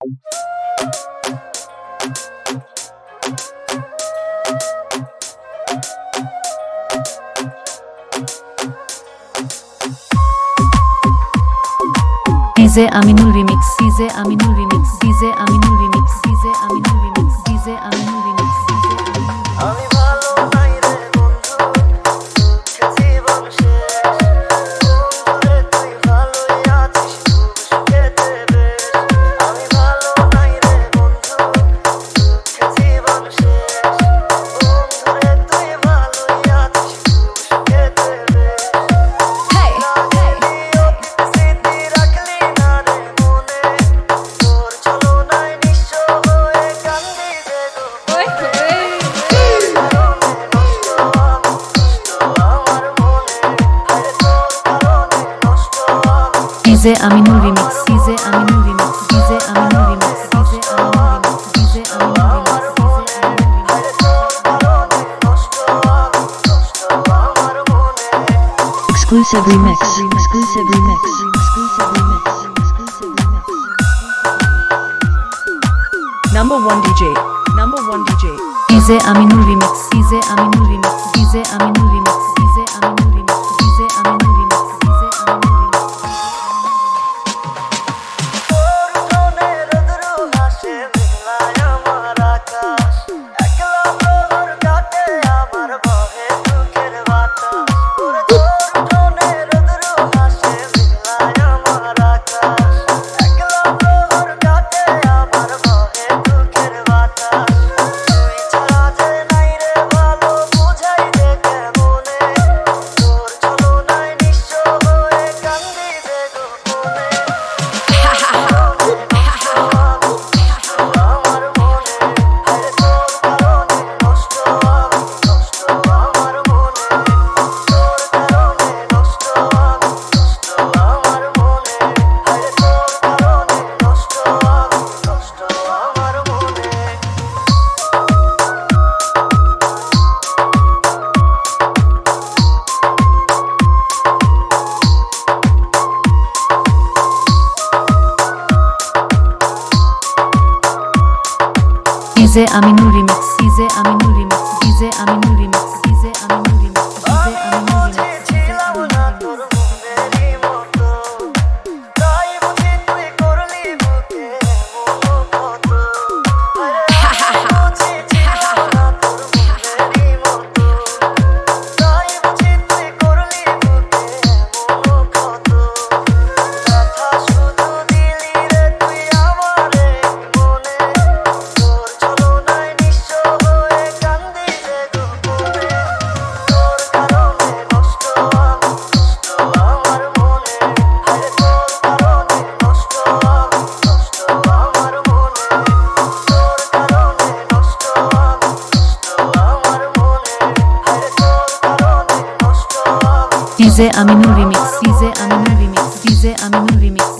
DJ Aminul Remix, DJ Aminul Remix, DJ Aminul Remix, DJ Aminul Remix, DJ Aminul Remix, আমি ভালো নাই রে বন্ধু, দুঃখে জীবন শেষ। বন্ধুরে তুই ভালোই আছিস, খুব সুখেতে বেশ। আমি ভালো নাই রে বন্ধু, দুঃখে জীবন শেষ। বন্ধুরে তুই ভালোই আছিস, খুব সুখেতে বেশ। DJ Aminul Remix, DJ Aminul Remix, DJ Aminul Remix, DJ Aminul Remix, DJ Aminul Remix, Exclusive remix, exclusive remix, exclusive remix, exclusive remix. Number one DJ, number one DJ. DJ Aminul Remix, DJ Aminul Remix, DJ Aminul Remix, DJ Aminul Remix, DJ Aminul Remix, DJ Aminul Remix. DJ Aminul Remix, DJ Aminul Remix, DJ Aminul Remix, DJ Aminul Remix, DJ Aminul Remix. DJ Aminul Remix, DJ Aminul Remix, DJ Aminul Remix.